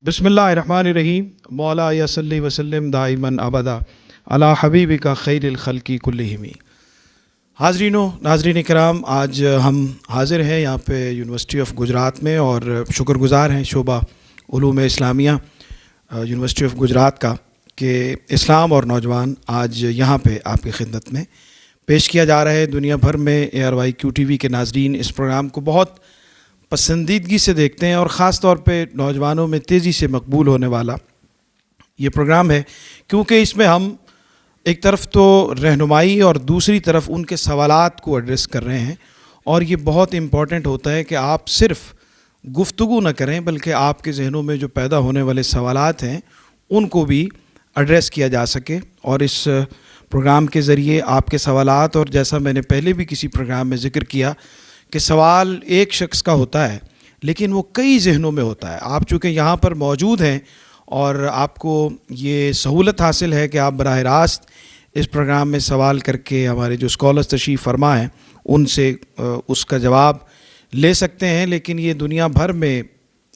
بسم اللہ الرحمن الرحیم مولا یا صلی وسلم دائماً ابدا علی حبیبک خیر الخلق کلہم۔ حاضرین و ناظرین کرام، آج ہم حاضر ہیں یہاں پہ یونیورسٹی آف گجرات میں اور شکر گزار ہیں شعبہ علوم اسلامیہ یونیورسٹی آف گجرات کا کہ اسلام اور نوجوان آج یہاں پہ آپ کی خدمت میں پیش کیا جا رہا ہے۔ دنیا بھر میں ARYQ-TV کے ناظرین اس پروگرام کو بہت پسندیدگی سے دیکھتے ہیں اور خاص طور پہ نوجوانوں میں تیزی سے مقبول ہونے والا یہ پروگرام ہے، کیونکہ اس میں ہم ایک طرف تو رہنمائی اور دوسری طرف ان کے سوالات کو ایڈریس کر رہے ہیں، اور یہ بہت امپورٹنٹ ہوتا ہے کہ آپ صرف گفتگو نہ کریں بلکہ آپ کے ذہنوں میں جو پیدا ہونے والے سوالات ہیں ان کو بھی ایڈریس کیا جا سکے۔ اور اس پروگرام کے ذریعے آپ کے سوالات، اور جیسا میں نے پہلے بھی کسی پروگرام میں ذکر کیا کہ سوال ایک شخص کا ہوتا ہے لیکن وہ کئی ذہنوں میں ہوتا ہے۔ آپ چونکہ یہاں پر موجود ہیں اور آپ کو یہ سہولت حاصل ہے کہ آپ براہ راست اس پروگرام میں سوال کر کے ہمارے جو اسکالرز تشریف فرما ہیں ان سے اس کا جواب لے سکتے ہیں، لیکن یہ دنیا بھر میں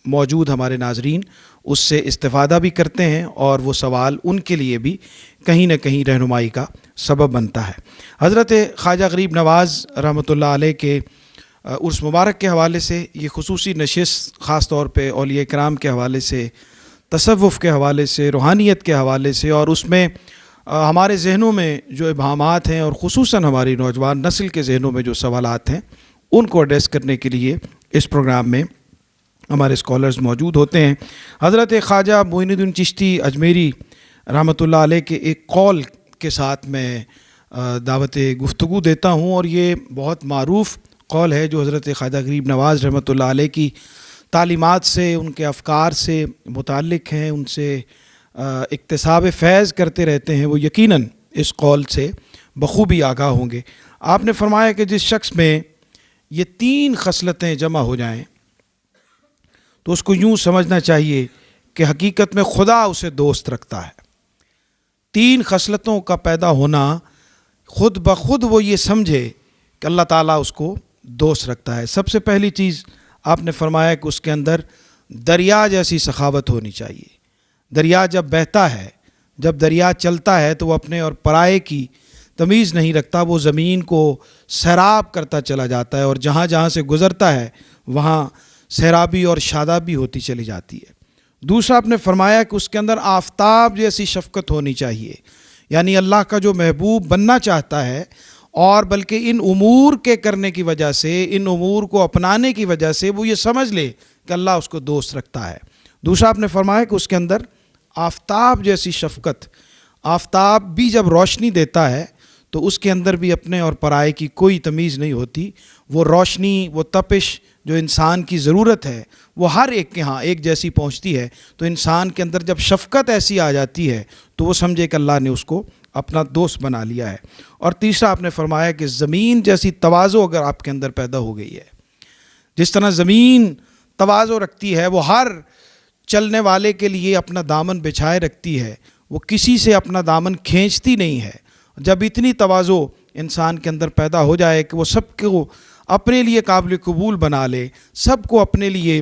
موجود ہمارے ناظرین اس سے استفادہ بھی کرتے ہیں اور وہ سوال ان کے لیے بھی کہیں نہ کہیں رہنمائی کا سبب بنتا ہے۔ حضرت خواجہ غریب نواز رحمۃ اللہ علیہ کے عرس مبارک کے حوالے سے یہ خصوصی نشست خاص طور پہ اولیاء کرام کے حوالے سے، تصوف کے حوالے سے، روحانیت کے حوالے سے، اور اس میں ہمارے ذہنوں میں جو ابہامات ہیں اور خصوصاً ہماری نوجوان نسل کے ذہنوں میں جو سوالات ہیں ان کو ایڈریس کرنے کے لیے اس پروگرام میں ہمارے اسکالرز موجود ہوتے ہیں۔ حضرت خواجہ معین الدین چشتی اجمیری رحمۃ اللہ علیہ کے ایک قول کے ساتھ میں دعوت گفتگو دیتا ہوں، اور یہ بہت معروف قول ہے جو حضرت خواجہ غریب نواز رحمۃ اللہ علیہ کی تعلیمات سے، ان کے افکار سے متعلق ہیں، ان سے اکتساب فیض کرتے رہتے ہیں۔ وہ یقیناً اس قول سے بخوبی آگاہ ہوں گے۔ آپ نے فرمایا کہ جس شخص میں یہ 3 خصلتیں جمع ہو جائیں تو اس کو یوں سمجھنا چاہیے کہ حقیقت میں خدا اسے دوست رکھتا ہے۔ 3 خصلتوں کا پیدا ہونا خود بخود وہ یہ سمجھے کہ اللہ تعالیٰ اس کو دوست رکھتا ہے۔ سب سے پہلی چیز آپ نے فرمایا کہ اس کے اندر دریا جیسی سخاوت ہونی چاہیے۔ دریا جب بہتا ہے، جب دریا چلتا ہے تو وہ اپنے اور پرائے کی تمیز نہیں رکھتا، وہ زمین کو سیراب کرتا چلا جاتا ہے، اور جہاں جہاں سے گزرتا ہے وہاں سیرابی اور شادابی ہوتی چلی جاتی ہے۔ دوسرا آپ نے فرمایا کہ اس کے اندر آفتاب جیسی شفقت ہونی چاہیے، یعنی اللہ کا جو محبوب بننا چاہتا ہے اور بلکہ ان امور کے کرنے کی وجہ سے، ان امور کو اپنانے کی وجہ سے وہ یہ سمجھ لے کہ اللہ اس کو دوست رکھتا ہے۔ دوسرا آپ نے فرمایا کہ اس کے اندر آفتاب جیسی شفقت، آفتاب بھی جب روشنی دیتا ہے تو اس کے اندر بھی اپنے اور پرائے کی کوئی تمیز نہیں ہوتی۔ وہ روشنی، وہ تپش جو انسان کی ضرورت ہے وہ ہر ایک کے ہاں ایک جیسی پہنچتی ہے، تو انسان کے اندر جب شفقت ایسی آ جاتی ہے تو وہ سمجھے کہ اللہ نے اس کو اپنا دوست بنا لیا ہے۔ اور تیسرا آپ نے فرمایا کہ زمین جیسی تواضع اگر آپ کے اندر پیدا ہو گئی ہے، جس طرح زمین تواضع رکھتی ہے، وہ ہر چلنے والے کے لیے اپنا دامن بچھائے رکھتی ہے، وہ کسی سے اپنا دامن کھینچتی نہیں ہے۔ جب اتنی تواضع انسان کے اندر پیدا ہو جائے کہ وہ سب کو اپنے لیے قابل قبول بنا لے، سب کو اپنے لیے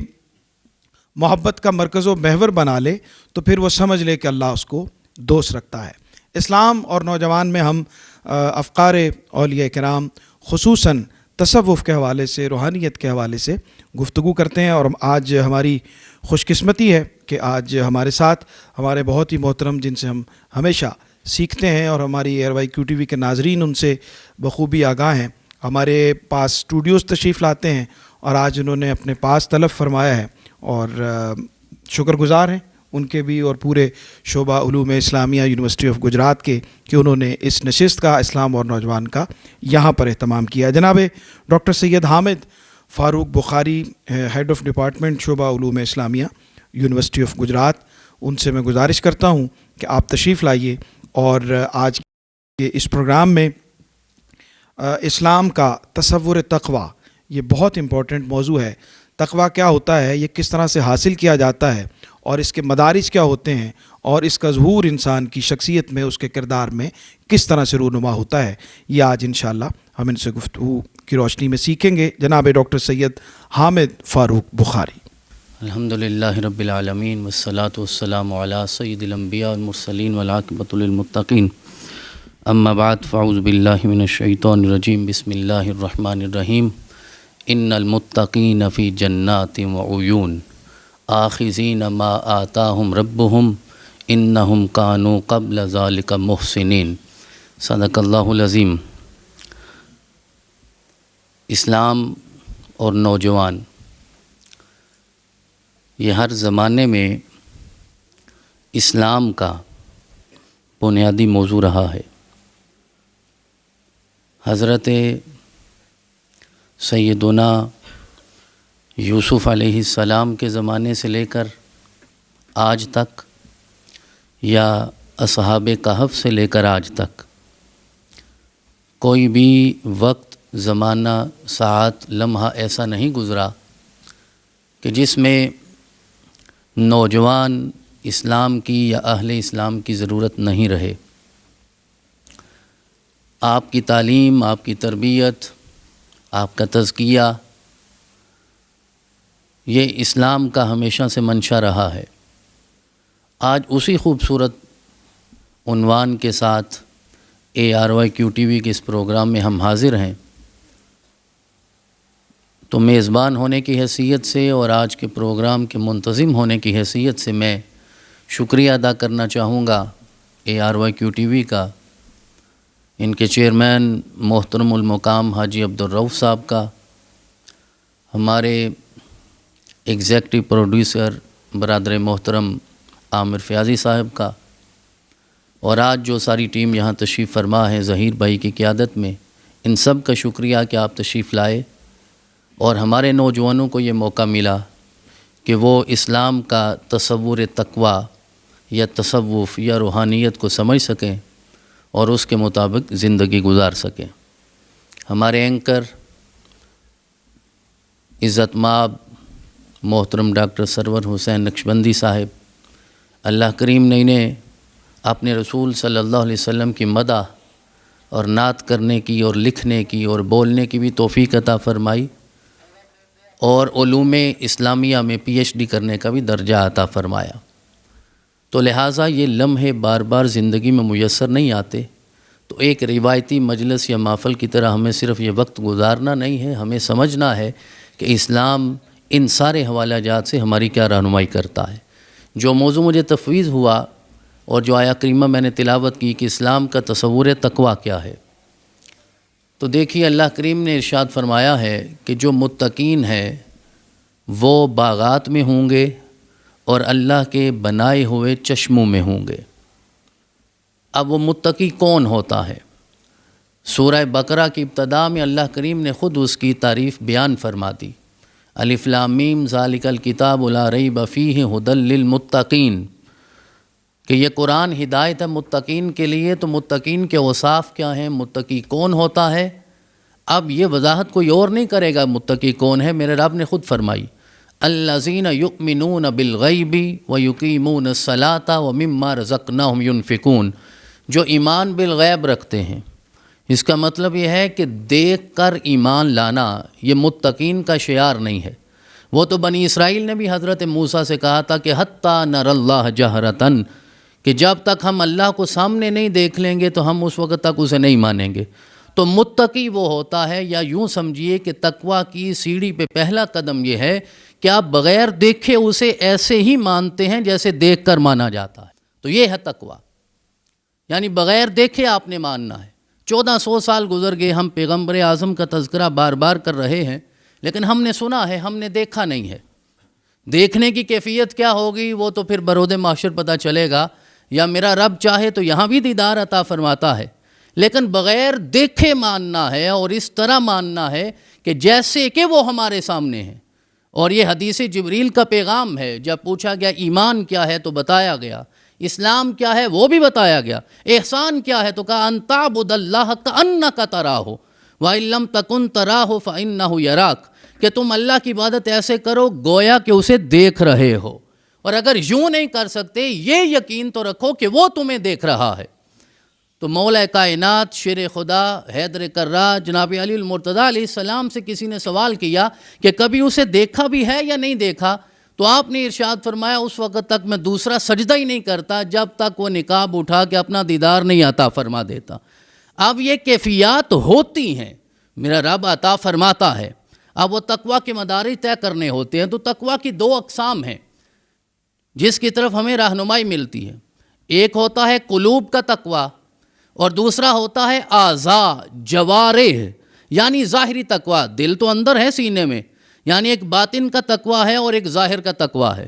محبت کا مرکز و محور بنا لے، تو پھر وہ سمجھ لے کہ اللہ اس کو دوست رکھتا ہے۔ اسلام اور نوجوان میں ہم افکار اولیاء کرام خصوصاً تصوف کے حوالے سے، روحانیت کے حوالے سے گفتگو کرتے ہیں، اور آج ہماری خوش قسمتی ہے کہ آج ہمارے ساتھ ہمارے بہت ہی محترم جن سے ہم ہمیشہ سیکھتے ہیں اور ہماری ARYQ-TV کے ناظرین ان سے بخوبی آگاہ ہیں، ہمارے پاس اسٹوڈیوز تشریف لاتے ہیں، اور آج انہوں نے اپنے پاس طلب فرمایا ہے، اور شکر گزار ہیں ان کے بھی اور پورے شعبہ علوم اسلامیہ یونیورسٹی آف گجرات کے کہ انہوں نے اس نشست کا، اسلام اور نوجوان کا یہاں پر اہتمام کیا۔ جناب doctor Syed Hamid Farooq Bukhari, head of department شعبہ علوم اسلامیہ یونیورسٹی آف گجرات، ان سے میں گزارش کرتا ہوں کہ آپ تشریف لائیے اور آج کے اس پروگرام میں اسلام کا تصور تقویٰ، یہ بہت امپورٹنٹ موضوع ہے۔ تقویٰ کیا ہوتا ہے، یہ کس طرح سے حاصل کیا جاتا ہے، اور اس کے مدارج کیا ہوتے ہیں، اور اس کا ظہور انسان کی شخصیت میں، اس کے کردار میں کس طرح سے رونما ہوتا ہے، یہ آج انشاءاللہ ہم ان سے گفتگو کی روشنی میں سیکھیں گے۔ جناب ڈاکٹر سید حامد فاروق بخاری۔ الحمدللہ رب العالمین والصلاة والسلام علی سید الانبیاء والمرسلین والعاقبۃ للمتقین اما بعد فاعوذ باللہ من الشیطان الرجیم بسم اللہ الرحمن الرحیم ان المتقین فی جنات وعیون آخذین ما آتاہم ربہم انہم کانوا قبل ذالک محسنین صدق اللہ العظیم۔ اسلام اور نوجوان یہ ہر زمانے میں اسلام کا بنیادی موضوع رہا ہے۔ حضرت سیدنا یوسف علیہ السلام کے زمانے سے لے کر آج تک یا اصحاب کہف سے لے کر آج تک کوئی بھی وقت، زمانہ، ساعت، لمحہ ایسا نہیں گزرا کہ جس میں نوجوان اسلام کی یا اہل اسلام کی ضرورت نہیں رہے۔ آپ کی تعلیم، آپ کی تربیت، آپ کا تزکیہ یہ اسلام کا ہمیشہ سے منشا رہا ہے۔ آج اسی خوبصورت عنوان کے ساتھ ARYQ-TV کے اس پروگرام میں ہم حاضر ہیں، تو میزبان ہونے کی حیثیت سے اور آج کے پروگرام کے منتظم ہونے کی حیثیت سے میں شکریہ ادا کرنا چاہوں گا ARYQ-TV کا، ان کے چیئرمین محترم المقام حاجی عبدالرؤف صاحب کا، ہمارے ایگزیکٹو پروڈیوسر برادر محترم عامر فیاضی صاحب کا، اور آج جو ساری ٹیم یہاں تشریف فرما ہے ظہیر بھائی کی قیادت میں، ان سب کا شکریہ کہ آپ تشریف لائے اور ہمارے نوجوانوں کو یہ موقع ملا کہ وہ اسلام کا تصور تقویٰ یا تصوف یا روحانیت کو سمجھ سکیں اور اس کے مطابق زندگی گزار سکیں۔ ہمارے اینکر عزت مآب محترم ڈاکٹر سرور حسین نقشبندی صاحب، اللہ کریم نے انہیں اپنے رسول صلی اللہ علیہ وسلم کی مدح اور نعت کرنے کی اور لکھنے کی اور بولنے کی بھی توفیق عطا فرمائی، اور علوم اسلامیہ میں PhD کرنے کا بھی درجہ عطا فرمایا۔ تو لہٰذا یہ لمحے بار بار زندگی میں میسر نہیں آتے، تو ایک روایتی مجلس یا محفل کی طرح ہمیں صرف یہ وقت گزارنا نہیں ہے، ہمیں سمجھنا ہے کہ اسلام ان سارے حوالہ جات سے ہماری کیا رہنمائی کرتا ہے۔ جو موضوع مجھے تفویض ہوا اور جو آیہ کریمہ میں نے تلاوت کی کہ اسلام کا تصور تقویٰ کیا ہے، تو دیکھیے اللہ کریم نے ارشاد فرمایا ہے کہ جو متقین ہیں وہ باغات میں ہوں گے اور اللہ کے بنائے ہوئے چشموں میں ہوں گے۔ اب وہ متقی کون ہوتا ہے؟ سورہ بقرہ کی ابتدا میں اللہ کریم نے خود اس کی تعریف بیان فرما دی، الف لام میم ذالک الکتاب لا ریب فیہ ھدی للمتقین، کہ یہ قرآن ہدایت ہے متقین کے لیے۔ تو متقین کے اوصاف کیا ہیں، متقی کون ہوتا ہے؟ اب یہ وضاحت کوئی اور نہیں کرے گا متقی کون ہے، میرے رب نے خود فرمائی، الذین یؤمنون بالغیب ویقیمون الصلاۃ ومما رزقناہم ینفقون، جو ایمان بالغیب رکھتے ہیں۔ اس کا مطلب یہ ہے کہ دیکھ کر ایمان لانا یہ متقین کا شعار نہیں ہے۔ وہ تو بنی اسرائیل نے بھی حضرت موسیٰ سے کہا تھا کہ حتیٰ نر اللہ جہرتاً، کہ جب تک ہم اللہ کو سامنے نہیں دیکھ لیں گے تو ہم اس وقت تک اسے نہیں مانیں گے۔ تو متقی وہ ہوتا ہے، یا یوں سمجھیے کہ تقویٰ کی سیڑھی پہ پہلا قدم یہ ہے کہ آپ بغیر دیکھے اسے ایسے ہی مانتے ہیں جیسے دیکھ کر مانا جاتا ہے۔ تو یہ ہے تقویٰ، یعنی بغیر دیکھے آپ نے ماننا ہے۔ 1400 سال گزر گئے، ہم پیغمبر اعظم کا تذکرہ بار بار کر رہے ہیں، لیکن ہم نے سنا ہے، ہم نے دیکھا نہیں ہے۔ دیکھنے کی کیفیت کیا ہوگی وہ تو پھر برود محشر پتہ چلے گا، یا میرا رب چاہے تو یہاں بھی دیدار عطا فرماتا ہے، لیکن بغیر دیکھے ماننا ہے اور اس طرح ماننا ہے کہ جیسے کہ وہ ہمارے سامنے ہیں۔ اور یہ حدیث جبریل کا پیغام ہے، جب پوچھا گیا ایمان کیا ہے تو بتایا گیا، اسلام کیا ہے وہ بھی بتایا گیا، احسان کیا ہے تو کہا ان تعبد اللہ کأنک تراہ وإن لم تکن تراہ فإنہ یراک، کہ تم اللہ کی عبادت ایسے کرو گویا کہ اسے دیکھ رہے ہو، اور اگر یوں نہیں کر سکتے یہ یقین تو رکھو کہ وہ تمہیں دیکھ رہا ہے۔ تو مولا کائنات شیر خدا حیدر کرار جناب علی المرتضیٰ علیہ السلام سے کسی نے سوال کیا کہ کبھی اسے دیکھا بھی ہے یا نہیں دیکھا؟ تو آپ نے ارشاد فرمایا اس وقت تک میں دوسرا سجدہ ہی نہیں کرتا جب تک وہ نقاب اٹھا کے اپنا دیدار نہیں عطا فرما دیتا۔ اب یہ کیفیات ہوتی ہیں، میرا رب عطا فرماتا ہے، اب وہ تقویٰ کے مدارج طے کرنے ہوتے ہیں۔ تو تقویٰ کی دو اقسام ہیں جس کی طرف ہمیں رہنمائی ملتی ہے، ایک ہوتا ہے قلوب کا تقویٰ اور دوسرا ہوتا ہے اعضاء جوارح، یعنی ظاہری تقویٰ، دل تو اندر ہے سینے میں، یعنی ایک باطن کا تقویٰ ہے اور ایک ظاہر کا تقویٰ ہے۔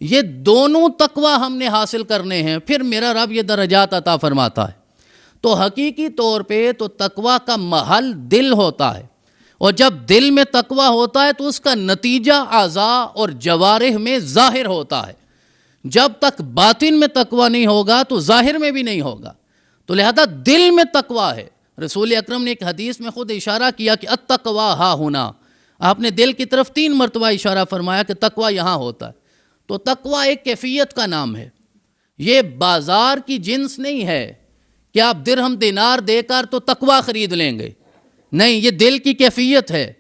یہ دونوں تقویٰ ہم نے حاصل کرنے ہیں، پھر میرا رب یہ درجات عطا فرماتا ہے۔ تو حقیقی طور پہ تو تقویٰ کا محل دل ہوتا ہے، اور جب دل میں تقویٰ ہوتا ہے تو اس کا نتیجہ اعضاء اور جوارح میں ظاہر ہوتا ہے۔ جب تک باطن میں تقویٰ نہیں ہوگا تو ظاہر میں بھی نہیں ہوگا، تو لہذا دل میں تقویٰ ہے۔ رسول اکرم نے ایک حدیث میں خود اشارہ کیا کہ التقویٰ ہا ہونا، آپ نے دل کی طرف 3 مرتبہ اشارہ فرمایا کہ تقویٰ یہاں ہوتا ہے۔ تو تقویٰ ایک کیفیت کا نام ہے، یہ بازار کی جنس نہیں ہے کہ آپ درہم دینار دے کر تو تقویٰ خرید لیں گے، نہیں، یہ دل کی کیفیت ہے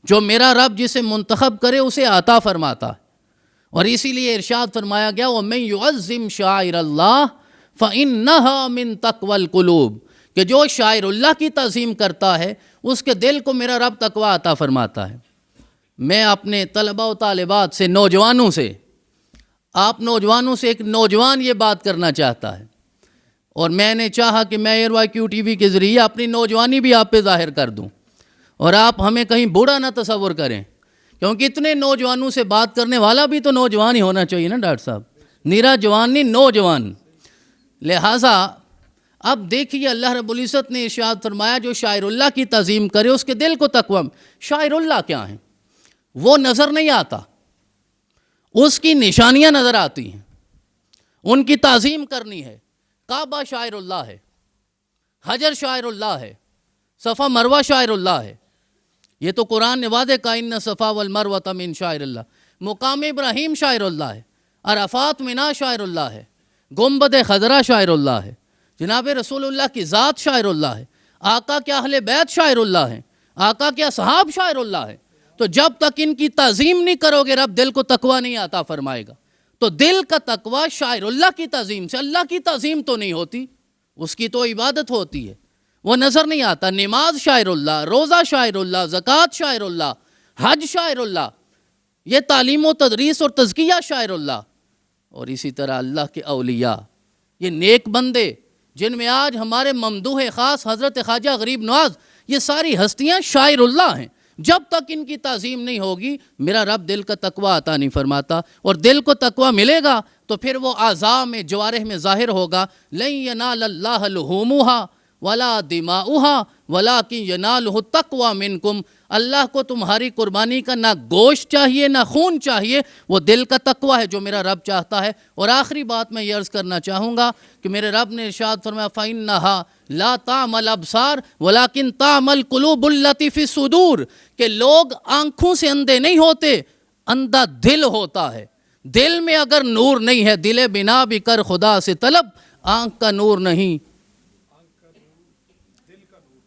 جو میرا رب جسے منتخب کرے اسے عطا فرماتا ہے۔ اور اسی لیے ارشاد فرمایا گیا وَمَن يُعَظِّمْ شَعَائِرَ اللَّهِ فَإِنَّهَا مِن تَقْوَى الْقُلُوبِ، کہ جو شاعر اللہ کی تعظیم کرتا ہے اس کے دل کو میرا رب تقویٰ عطا فرماتا ہے۔ میں اپنے طلباء و طالبات سے، نوجوانوں سے، آپ نوجوانوں سے ایک نوجوان یہ بات کرنا چاہتا ہے، اور میں نے چاہا کہ میں ایئر وائی کیو ٹی وی کے ذریعے اپنی نوجوانی بھی آپ پہ ظاہر کر دوں، اور آپ ہمیں کہیں بوڑھا نہ تصور کریں، کیونکہ اتنے نوجوانوں سے بات کرنے والا بھی تو نوجوان ہی ہونا چاہیے نا ڈاکٹر صاحب، نیرا جوان نہیں، نوجوان۔ لہٰذا اب دیکھیے اللہ رب العزت نے ارشاد فرمایا جو شاعر اللہ کی تعظیم کرے اس کے دل کو تقویٰ۔ شاعر اللہ کیا ہیں؟ وہ نظر نہیں آتا، اس کی نشانیاں نظر آتی ہیں، ان کی تعظیم کرنی ہے۔ کعبہ شاعر اللہ ہے، حجر شاعر اللہ ہے، صفا مروہ شاعر اللہ ہے، یہ تو قرآن نے واضح کہا ان صفا والمروہ من شاعر اللہ۔ مقام ابراہیم شاعر اللہ ہے، عرفات منا شاعر اللہ ہے، گنبد خضرا شاعر اللہ ہے، جناب رسول اللہ کی ذات شاعر اللہ ہے، آقا کے اہل بیت شاعر اللہ ہیں، آقا کے اصحاب شاعر اللہ ہے۔ تو جب تک ان کی تعظیم نہیں کرو گے رب دل کو تقویٰ نہیں عطا فرمائے گا۔ تو دل کا تقویٰ شاعر اللہ کی تعظیم سے، اللہ کی تعظیم تو نہیں ہوتی، اس کی تو عبادت ہوتی ہے، وہ نظر نہیں آتا۔ نماز شاعر اللہ، روزہ شاعر اللہ، زکوٰۃ شاعر اللہ، حج شاعر اللہ، یہ تعلیم و تدریس اور تزکیہ شاعر اللہ۔ اور اسی طرح اللہ کے اولیاء، یہ نیک بندے جن میں آج ہمارے ممدوح خاص حضرت خواجہ غریب نواز، یہ ساری ہستیاں شاعر اللہ ہیں۔ جب تک ان کی تعظیم نہیں ہوگی میرا رب دل کا تقویٰ عطا نہیں فرماتا، اور دل کو تقویٰ ملے گا تو پھر وہ اعضاء میں، جوارح میں ظاہر ہوگا۔ لن ینال اللہ لحومھا ولا دماؤھا ولکن ینالہ التقویٰ منکم، اللہ کو تمہاری قربانی کا نہ گوشت چاہیے نہ خون چاہیے، وہ دل کا تقویٰ ہے جو میرا رب چاہتا ہے۔ اور آخری بات میں یہ عرض کرنا چاہوں گا کہ میرے رب نے ارشاد فرمایا فَإِنَّهَا لَا تَعْمَى الْأَبْصَارُ وَلَكِنْ تَعْمَى الْقُلُوبُ الَّتِي فِي الصُّدُورِ، کہ لوگ آنکھوں سے اندھے نہیں ہوتے، اندھا دل ہوتا ہے۔ دل میں اگر نور نہیں ہے، دل بنا بھی کر خدا سے طلب، آنکھ کا نور نہیں،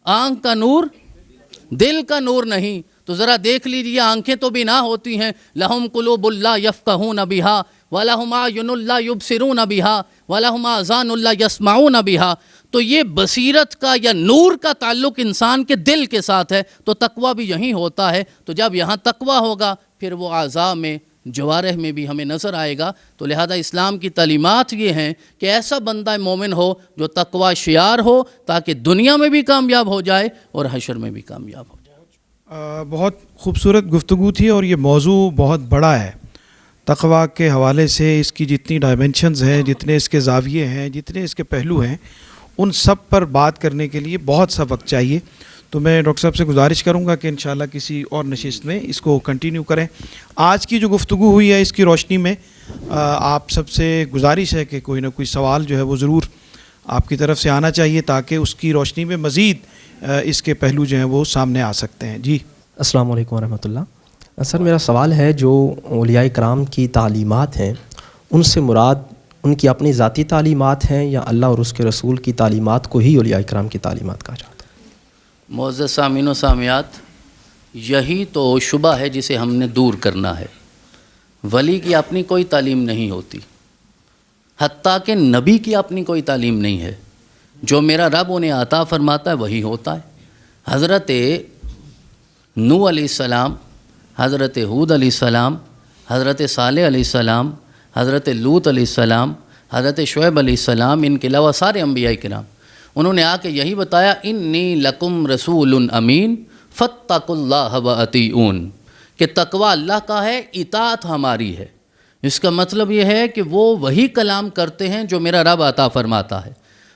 آنکھ کا نور، دل کا نور نہیں۔ تو ذرا دیکھ لیجیے، آنکھیں تو بنا ہوتی ہیں، لہم قلوب لا یفقہون بہا ولہم اعین لا یبصرون بہا ولہم آذان لا یسمعون بہا۔ تو یہ بصیرت کا یا نور کا تعلق انسان کے دل کے ساتھ ہے، تو تقویٰ بھی یہیں ہوتا ہے۔ تو جب یہاں تقویٰ ہوگا پھر وہ اعضاء میں، جوارح میں بھی ہمیں نظر آئے گا۔ تو لہذا اسلام کی تعلیمات یہ ہیں کہ ایسا بندہ مومن ہو جو تقویٰ شیار ہو، تاکہ دنیا میں بھی کامیاب ہو جائے اور حشر میں بھی کامیاب ہو جائے۔ بہت خوبصورت گفتگو تھی، اور یہ موضوع بہت بڑا ہے۔ تقویٰ کے حوالے سے اس کی جتنی ڈائمنشنز ہیں، جتنے اس کے زاویے ہیں، جتنے اس کے پہلو ہیں، ان سب پر بات کرنے کے لیے بہت سا وقت چاہیے۔ تو میں ڈاکٹر صاحب سے گزارش کروں گا کہ انشاءاللہ کسی اور نشست میں اس کو کنٹینیو کریں۔ آج کی جو گفتگو ہوئی ہے اس کی روشنی میں آپ سب سے گزارش ہے کہ کوئی نہ کوئی سوال جو ہے وہ ضرور آپ کی طرف سے آنا چاہیے، تاکہ اس کی روشنی میں مزید اس کے پہلو جو ہیں وہ سامنے آ سکتے ہیں۔ جی السلام علیکم ورحمۃ اللہ۔ سر میرا سوال ہے، جو اولیاء کرام کی تعلیمات ہیں ان سے مراد ان کی اپنی ذاتی تعلیمات ہیں یا اللہ اور اس کے رسول کی تعلیمات کو ہی اولیاء کرام کی تعلیمات کہا جاتا ہے؟ معزز سامعین و سامعات، یہی تو شبہ ہے جسے ہم نے دور کرنا ہے۔ ولی کی اپنی کوئی تعلیم نہیں ہوتی، حتیٰ کہ نبی کی اپنی کوئی تعلیم نہیں ہے. جو میرا رب انہیں عطا فرماتا ہے وہی ہوتا ہے. حضرت نوح علیہ السلام، حضرت ہود علیہ السلام، حضرت صالح علیہ السلام، حضرت لوط علیہ السلام، حضرت شعیب علیہ السلام، ان کے علاوہ سارے انبیاء کرام، انہوں نے آ کے یہی بتایا انی لکم رسول امین فاتقوا اللہ واطیعون، کہ تقوی اللہ کا ہے، اطاعت ہماری ہے. اس کا مطلب یہ ہے کہ وہ وہی کلام کرتے ہیں جو میرا رب عطا فرماتا ہے.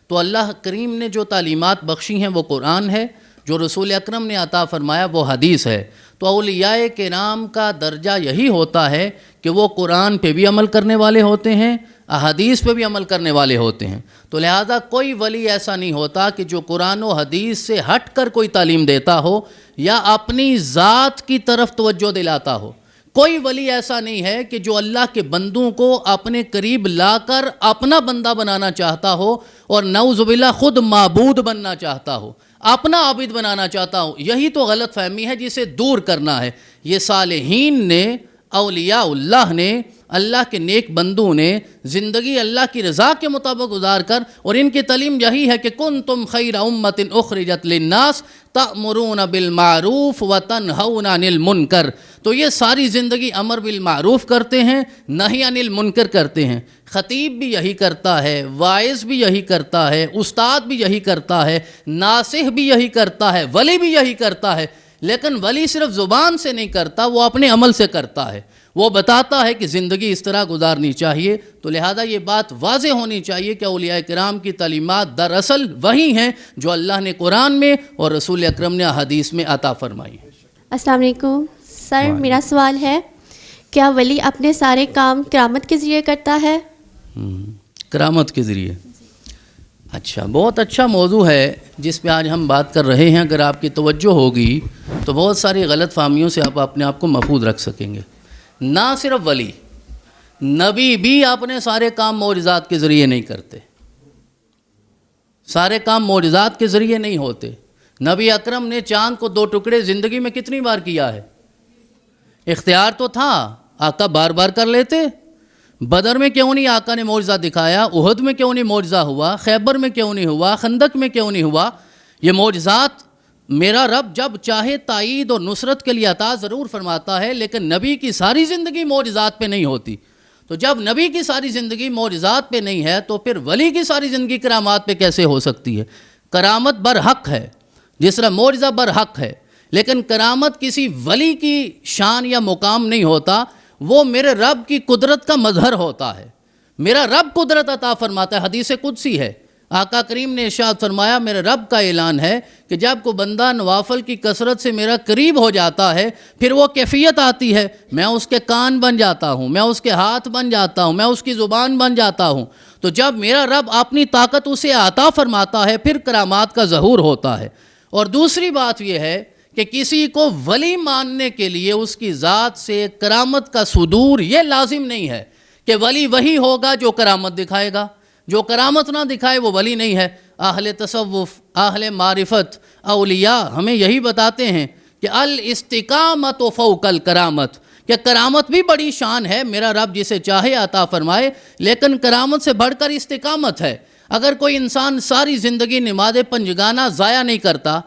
تو اللہ کریم نے جو تعلیمات بخشی ہیں وہ قرآن ہے، جو رسول اکرم نے عطا فرمایا وہ حدیث ہے. تو اولیاء کرام کا درجہ یہی ہوتا ہے کہ وہ قرآن پہ بھی عمل کرنے والے ہوتے ہیں، احادیث پہ بھی عمل کرنے والے ہوتے ہیں. تو لہذا کوئی ولی ایسا نہیں ہوتا کہ جو قرآن و حدیث سے ہٹ کر کوئی تعلیم دیتا ہو یا اپنی ذات کی طرف توجہ دلاتا ہو. کوئی ولی ایسا نہیں ہے کہ جو اللہ کے بندوں کو اپنے قریب لا کر اپنا بندہ بنانا چاہتا ہو اور نعوذ باللہ خود معبود بننا چاہتا ہو، اپنا عابد بنانا چاہتا ہو. یہی تو غلط فہمی ہے جسے دور کرنا ہے. یہ صالحین نے، اولیاء اللہ نے، اللہ کے نیک بندوں نے زندگی اللہ کی رضا کے مطابق گزار کر، اور ان کی تعلیم یہی ہے کہ کنتم خیر امت اخرجت للناس تأمرون بالمعروف وتنہون عن المنکر. تو یہ ساری زندگی امر بالمعروف کرتے ہیں، نہی عن المنکر کرتے ہیں. خطیب بھی یہی کرتا ہے، واعظ بھی یہی کرتا ہے، استاد بھی یہی کرتا ہے، ناصح بھی یہی کرتا ہے، ولی بھی یہی کرتا ہے. لیکن ولی صرف زبان سے نہیں کرتا، وہ اپنے عمل سے کرتا ہے. وہ بتاتا ہے کہ زندگی اس طرح گزارنی چاہیے. تو لہذا یہ بات واضح ہونی چاہیے کہ اولیاء کرام کی تعلیمات دراصل وہی ہیں جو اللہ نے قرآن میں اور رسول اکرم نے حدیث میں عطا فرمائی. السلام علیکم سر، میرا سوال ہے کیا ولی اپنے سارے کام کرامت کے ذریعے کرتا ہے؟ کرامت کے ذریعے، اچھا، بہت اچھا موضوع ہے جس پہ آج ہم بات کر رہے ہیں. اگر آپ کی توجہ ہوگی تو بہت ساری غلط فہمیوں سے آپ اپنے آپ کو محفوظ رکھ سکیں گے. نہ صرف ولی، نبی بھی اپنے سارے کام معجزات کے ذریعے نہیں کرتے. سارے کام معجزات کے ذریعے نہیں ہوتے. نبی اکرم نے چاند کو 2 ٹکڑے زندگی میں کتنی بار کیا ہے؟ اختیار تو تھا، آقا بار بار کر لیتے. بدر میں کیوں نہیں آقا نے معجزہ دکھایا؟ احد میں کیوں نہیں معجزہ ہوا؟ خیبر میں کیوں نہیں ہوا؟ خندق میں کیوں نہیں ہوا؟ یہ معجزات میرا رب جب چاہے تائید اور نصرت کے لیے عطا ضرور فرماتا ہے، لیکن نبی کی ساری زندگی معجزات پہ نہیں ہوتی. تو جب نبی کی ساری زندگی معجزات پہ نہیں ہے تو پھر ولی کی ساری زندگی کرامات پہ کیسے ہو سکتی ہے؟ کرامت برحق ہے، جس طرح معجزہ برحق ہے، لیکن کرامت کسی ولی کی شان یا مقام نہیں ہوتا. وہ میرے رب کی قدرت کا مظہر ہوتا ہے. میرا رب قدرت عطا فرماتا ہے. حدیث قدسی ہے، آقا کریم نے ارشاد فرمایا، میرے رب کا اعلان ہے کہ جب کوئی بندہ نوافل کی کثرت سے میرا قریب ہو جاتا ہے، پھر وہ کیفیت آتی ہے، میں اس کے کان بن جاتا ہوں، میں اس کے ہاتھ بن جاتا ہوں، میں اس کی زبان بن جاتا ہوں. تو جب میرا رب اپنی طاقت اسے عطا فرماتا ہے پھر کرامات کا ظہور ہوتا ہے. اور دوسری بات یہ ہے کہ کسی کو ولی ماننے کے لیے اس کی ذات سے کرامت کا صدور یہ لازم نہیں ہے کہ ولی وہی ہوگا جو کرامت دکھائے گا. جو کرامت نہ دکھائے وہ ولی نہیں ہے. اہل تصوف، اہل معرفت، اولیاء ہمیں یہی بتاتے ہیں کہ الاستقامت فوق الکرامت، کہ کرامت بھی بڑی شان ہے، میرا رب جسے چاہے عطا فرمائے، لیکن کرامت سے بڑھ کر استقامت ہے. اگر کوئی انسان ساری زندگی نماز پنجگانہ ضائع نہیں کرتا،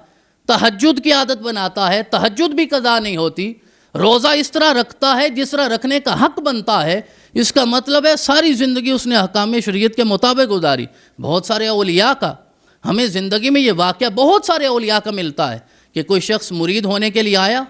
تہجد کی عادت بناتا ہے، تہجد بھی قضا نہیں ہوتی، روزہ اس طرح رکھتا ہے جس طرح رکھنے کا حق بنتا ہے، اس کا مطلب ہے ساری زندگی اس نے احکام شریعت کے مطابق گزاری. بہت سارے اولیاء کا ہمیں زندگی میں یہ واقعہ بہت سارے اولیاء کا ملتا ہے کہ کوئی شخص مرید ہونے کے لیے آیا،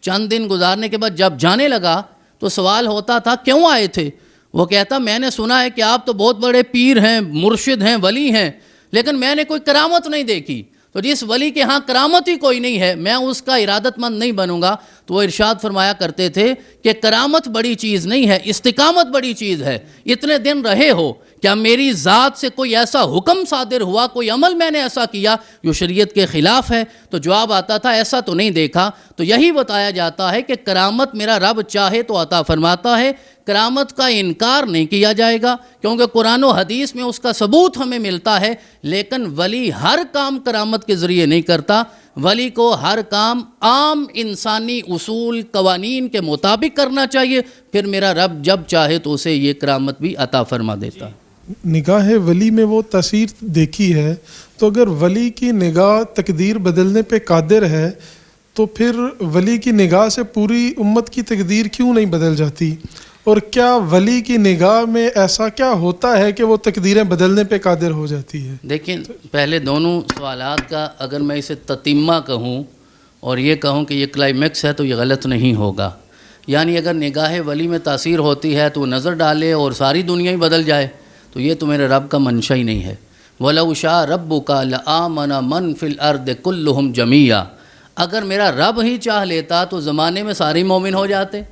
چند دن گزارنے کے بعد جب جانے لگا تو سوال ہوتا تھا کیوں آئے تھے؟ وہ کہتا میں نے سنا ہے کہ آپ تو بہت بڑے پیر ہیں، مرشد ہیں، ولی ہیں، لیکن میں نے کوئی کرامت نہیں دیکھی. تو جس ولی کے ہاں کرامت ہی کوئی نہیں ہے میں اس کا ارادت مند نہیں بنوں گا. تو وہ ارشاد فرمایا کرتے تھے کہ کرامت بڑی چیز نہیں ہے، استقامت بڑی چیز ہے. اتنے دن رہے ہو، کیا میری ذات سے کوئی ایسا حکم صادر ہوا، کوئی عمل میں نے ایسا کیا جو شریعت کے خلاف ہے؟ تو جواب آتا تھا ایسا تو نہیں دیکھا. تو یہی بتایا جاتا ہے کہ کرامت میرا رب چاہے تو عطا فرماتا ہے، کرامت کا انکار نہیں کیا جائے گا کیونکہ قرآن و حدیث میں اس کا ثبوت ہمیں ملتا ہے. لیکن ولی ہر کام کرامت کے ذریعے نہیں کرتا. ولی کو ہر کام عام انسانی اصول قوانین کے مطابق کرنا چاہیے، پھر میرا رب جب چاہے تو اسے یہ کرامت بھی عطا فرما دیتا ہے۔ نگاہ ولی میں وہ تاثیر دیکھی ہے، تو اگر ولی کی نگاہ تقدیر بدلنے پہ قادر ہے تو پھر ولی کی نگاہ سے پوری امت کی تقدیر کیوں نہیں بدل جاتی؟ اور کیا ولی کی نگاہ میں ایسا کیا ہوتا ہے کہ وہ تقدیریں بدلنے پہ قادر ہو جاتی ہے؟ دیکھیں، پہلے دونوں سوالات کا اگر میں اسے تتمہ کہوں اور یہ کہوں کہ یہ کلائمیکس ہے تو یہ غلط نہیں ہوگا۔ یعنی اگر نگاہ ولی میں تاثیر ہوتی ہے تو وہ نظر ڈالے اور ساری دنیا ہی بدل جائے، تو یہ تو میرے رب کا منشا ہی نہیں ہے۔ وَلَوْ شَاءَ رَبُّكَ لَآمَنَ مَنْ فِي الْأَرْضِ كُلُّهُمْ جَمِيعًا، اگر میرا رب ہی چاہ لیتا تو زمانے میں سارے مومن ہو جاتے،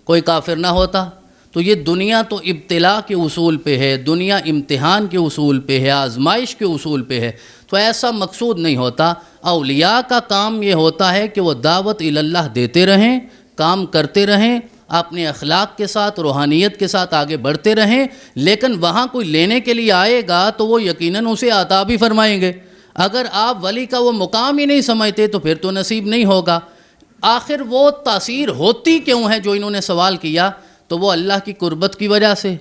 کوئی کافر نہ ہوتا۔ تو یہ دنیا تو ابتلا کے اصول پہ ہے، دنیا امتحان کے اصول پہ ہے، آزمائش کے اصول پہ ہے، تو ایسا مقصود نہیں ہوتا۔ اولیاء کا کام یہ ہوتا ہے کہ وہ دعوت اللہ دیتے رہیں، کام کرتے رہیں، اپنے اخلاق کے ساتھ، روحانیت کے ساتھ آگے بڑھتے رہیں، لیکن وہاں کوئی لینے کے لیے آئے گا تو وہ یقیناً اسے عطا بھی فرمائیں گے۔ اگر آپ ولی کا وہ مقام ہی نہیں سمجھتے تو پھر تو نصیب نہیں ہوگا۔ آخر وہ تاثیر ہوتی کیوں ہے جو انہوں نے سوال کیا؟ تو وہ اللہ کی قربت کی وجہ سے،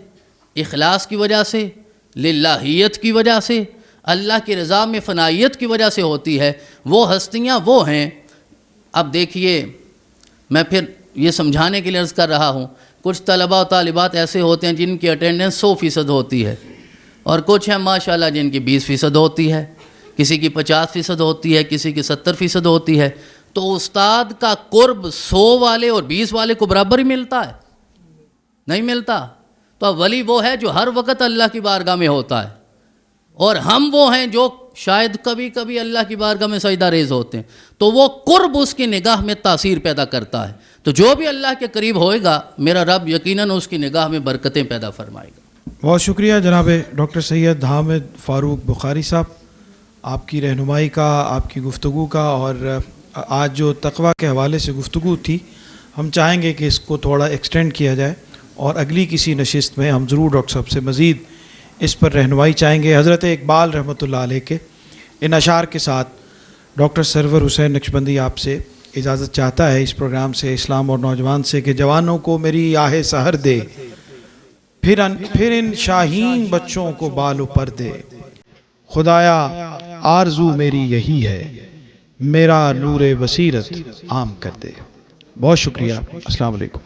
اخلاص کی وجہ سے، للہیت کی وجہ سے، اللہ کی رضا میں فنائیت کی وجہ سے ہوتی ہے۔ وہ ہستیاں وہ ہیں۔ اب دیکھیے، میں پھر یہ سمجھانے کے لیے عرض کر رہا ہوں، کچھ طلباء و طالبات ایسے ہوتے ہیں جن کی اٹینڈنس 100% ہوتی ہے، اور کچھ ہیں ماشاءاللہ جن کی 20% ہوتی ہے، کسی کی 50% ہوتی ہے، کسی کی 70% ہوتی ہے۔ تو استاد کا قرب 100 والے اور 20 والے کو برابر ہی ملتا ہے؟ نہیں ملتا۔ تو ولی وہ ہے جو ہر وقت اللہ کی بارگاہ میں ہوتا ہے، اور ہم وہ ہیں جو شاید کبھی کبھی اللہ کی بارگاہ میں سجدہ ریز ہوتے ہیں، تو وہ قرب اس کی نگاہ میں تاثیر پیدا کرتا ہے۔ تو جو بھی اللہ کے قریب ہوئے گا، میرا رب یقیناً اس کی نگاہ میں برکتیں پیدا فرمائے گا۔ بہت شکریہ جناب ڈاکٹر سید حامد فاروق بخاری صاحب، آپ کی رہنمائی کا، آپ کی گفتگو کا، اور آج جو تقویٰ کے حوالے سے گفتگو تھی، ہم چاہیں گے کہ اس کو تھوڑا ایکسٹینڈ کیا جائے، اور اگلی کسی نشست میں ہم ضرور ڈاکٹر صاحب سے مزید اس پر رہنمائی چاہیں گے۔ حضرت اقبال رحمۃ اللہ علیہ کے ان اشعار کے ساتھ ڈاکٹر سرور حسین نقشبندی آپ سے اجازت چاہتا ہے اس پروگرام سے، اسلام اور نوجوان سے، کہ جوانوں کو میری آہ سحر دے، پھر ان شاہین بچوں کو بال و پر دے، خدایا آرزو میری یہی ہے، میرا نور بصیرت عام کر دے۔ بہت شکریہ، السلام علیکم۔